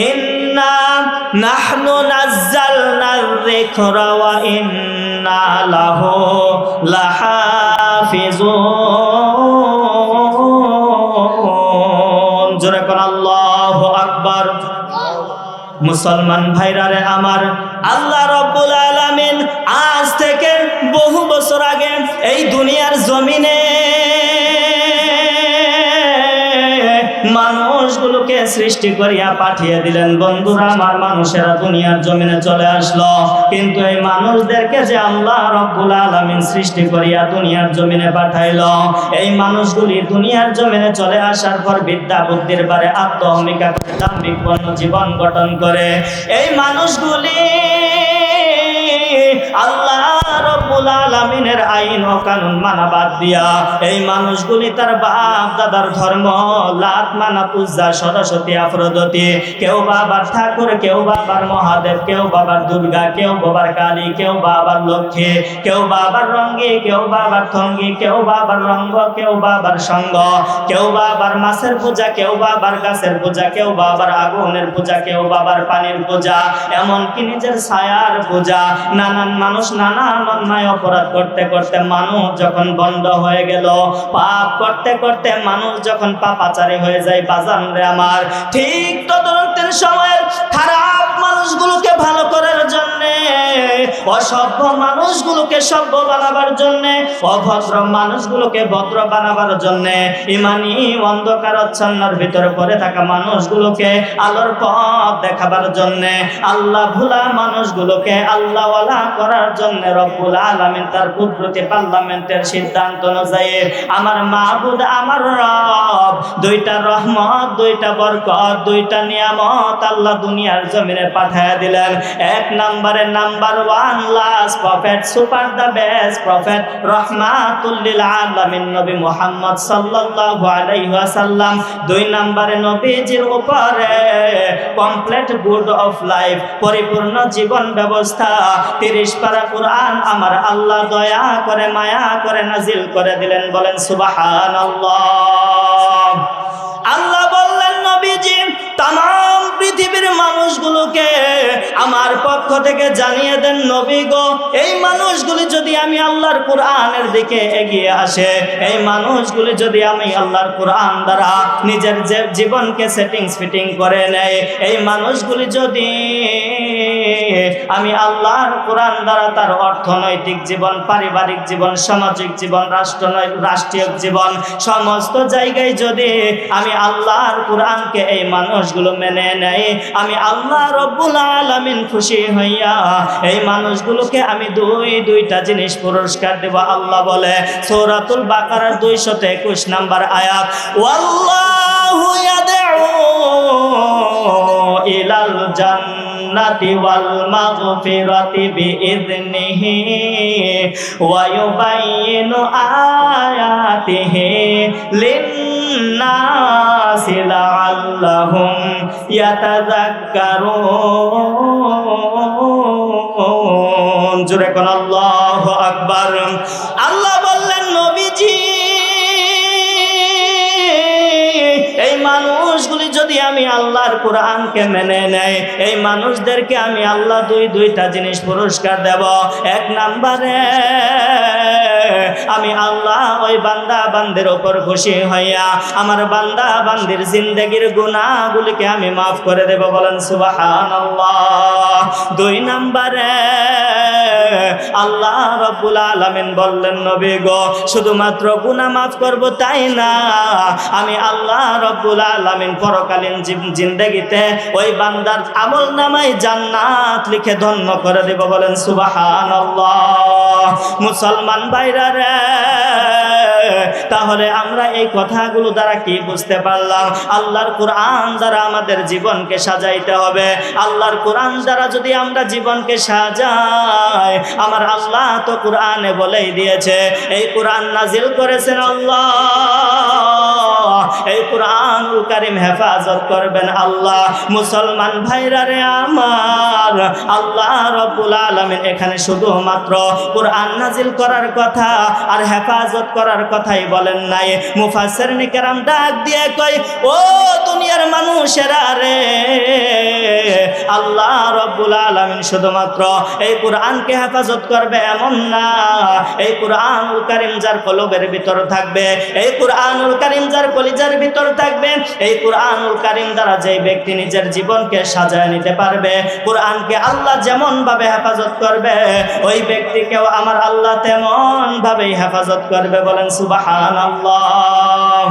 ইন্না নাহনু নাযালনার যিকরা ওয়া ইন্না লাহু লাহাফিজুন। জোরে কোন আল্লাহু আকবার। মুসলমান ভাইরা রে আমার, আল্লাহ রাব্বুল আলামিন আজ থেকে বহু বছর আগে এই দুনিয়ার জমিনে মানুষগুলোকে সৃষ্টি করিয়া পাঠিয়ে দিলেন। বন্ধুরা আমার, মানুষেরা দুনিয়ার জমিনে চলে আসলো, কিন্তু এই মানুষদেরকে যে আল্লাহ রাব্বুল আলামিন সৃষ্টি করিয়া দুনিয়ার জমিনে পাঠাইলো, এই মানুষগুলি দুনিয়ার জমিনে চলে আসার পর বিদ্যা বুদ্ধির বারে আত্মহমিকা করে দাম্ভিকপূর্ণ জীবন গঠন করে এই মানুষগুলি আল্লাহ রাব্বুল আলামিনের আইন ও কানুন মানা বাদ দিয়া এই মানুষগুলি তার বাপ দাদার ধর্ম লাত মানাত উজ্জা সরস্বতী আফ্রোদতি, কেউ বাবার ঠাকুর, কেউ বাবার মহাদেব, কেউ বাবার দুর্গা, কেউ বাবার কালী, কেউ বাবার লক্ষ্মী, কেউ বাবার রঙ্গি, কেউ বাবার থঙ্গি, কেউ বাবার রঙ্গ, কেউ বাবার সঙ্গ, কেউ বাবার মাছের পূজা, কেউ বাবার গাছের পূজা, কেউ বাবার আগুনের পূজা, কেউ বাবার পানির পূজা, এমনকি নিজের ছায়ার পূজা। নানান মানুষ নানান অন্যায় অপরাধ করতে করতে মানুষ যখন বন্ধ হয়ে গেল, পাপ করতে করতে মানুষ যখন পাপাচারী হয়ে যায়, বাজান রে আমার, ঠিক তদন্তের সময় খারাপ মানুষগুলোকে ভালো করার জন্যে, অসভ্য মানুষগুলোকে সভ্য বানাবার জন্যে, অভদ্র মানুষগুলোকে ভদ্র বানাবার জন্যে, ইমানি অন্ধকার আচ্ছন্নর ভিতরে পড়ে থাকা মানুষগুলোকে আলোর পথ দেখাবার জন্যে, আল্লাহ ভোলা মানুষগুলোকে আল্লাহওয়ালা করার জন্য রব্বুল আলামিন তার কুদরতি পার্লামেন্টের সিদ্ধান্ত অনুযায়ী আমার মাহবুদ আমার রব দুইটা রহমত, দুইটা বরকত, দুইটা নিয়ামত আল্লাহ দুনিয়ার জমিনে পাঠায়া দিলেন। এক নম্বরে number one last prophet, super the best prophet, রহমাতুল লিল আলামিন নবী মুহাম্মদ সাল্লাল্লাহু আলাইহি ওয়াসাল্লাম। দুই নম্বরে নবীজির উপরে কমপ্লিট গুড অফ লাইফ, পরিপূর্ণ জীবন ব্যবস্থা, 30 পারা কুরআন আমার আল্লাহ দয়া করে মায়া করে নাজিল করে দিলেন। বলেন সুবহানাল্লাহ। আল্লাহ বললেন নবীজি তাম পৃথিবীর মানুষগুলোকে আমার পক্ষ থেকে জানিয়ে দেন, নবী গো, এই মানুষগুলি যদি আমি আল্লাহর কোরআনের দিকে এগিয়ে আসে, এই মানুষগুলি যদি আমি আল্লাহর কোরআন দ্বারা নিজের জীবনকে সেটিংস ফিটিং করে নেয়, এই মানুষগুলি যদি আমি আল্লাহর কোরআন দ্বারা তার অর্থনৈতিক জীবন, পারিবারিক জীবন, সামাজিক জীবন, রাষ্ট্রীয় জীবন, সমস্ত জায়গায় যদি আমি আল্লাহর কোরআনকে এই মানুষগুলো মেনে নেয়, আমি আল্লাহ রব্বুল আলামিন খুশি হইয়া এই মানুষগুলোকে আমি দুইটা জিনিস পুরস্কার দেব। আল্লাহ বলে সূরাতুল বাকারার 221 নম্বর আয়াত, ওয়াল্লাহু ইয়াদউ ইলাল জান্নাতি ওয়াল মাগফিরাতি বিইذনিহি ওয়া ইউবাইয়িনু আয়াতিহি লিন্নাসি লাআল্লাহুম ইয়াতাযাক্কারুন। জোরে কোন আল্লাহু আকবার। আল্লাহ বললেন নবীজি এই মানুষগুলি যদি আমি আল্লাহর কোরআনকে মেনে নেয়, এই মানুষদেরকে আমি আল্লাহ দুইটা জিনিস পুরস্কার দেব। এক নম্বরে আমি আল্লাহ ওই বান্দা বান্দির উপর খুশি হইয়া আমার বান্দা বান্দির জিন্দেগির গুনাহগুলিকে আমি মাফ করে দেব। বলেন সুবহানাল্লাহ। দুই নম্বরে আল্লাহ রাব্বুল আলামিন বললেন নবী গো, শুধুমাত্র গুনাহ মাফ করব তাই না, আমি আল্লাহ রাব্বুল আলামিন পরকালীন জিন্দেগিতে ওই বান্দার আমল নামায় জান্নাত লিখে ধন্য করে দেব। বলেন সুবহানাল্লাহ। মুসলমান ভাইরা রে, তাহলে আমরা এই কথাগুলো দ্বারা কি বুঝতে পারলাম? আল্লাহর কোরআন দ্বারা আমাদের জীবনকে সাজাইতে হবে। আল্লাহর কোরআন দ্বারা যদি আমরা জীবনকে সাজাই, আমার আল্লাহ তো কোরআনে বলেই দিয়েছে, এই কোরআন নাজিল করেছেন আল্লাহ, এই কোরআনুল কারীম হেফাজত করবেন আল্লাহ। মুসলমান ভাইরা রে আমার, আল্লাহ রাব্বুল আলামিন এখানে শুধুমাত্র কোরআন নাজিল করার কথা আর হেফাজত করার কথাই বলেন নাই। মুফাসসিরিন কেরাম ডাক দিয়ে কয়, ও দুনিয়ার মানুষেরা রে, আল্লাহ রব্বুল আলামিন শুধুমাত্র এই কোরআনকে হেফাজত করবে এমন না, এই কোরআনুল কারীম যার কলবের ভিতর থাকবে, এই কোরআনুল কারীম যার কলিজার ভিতর থাকবে, এই কোরআনুল কারীম দ্বারা যেই ব্যক্তি নিজের জীবনকে সাজায় নিতে পারবে, কোরআনকে আল্লাহ যেমন ভাবে হেফাজত করবে ওই ব্যক্তিকেও আমার আল্লাহ তেমন ভাবেই হেফাজত করবে। বলেন সুবহানাল্লাহ।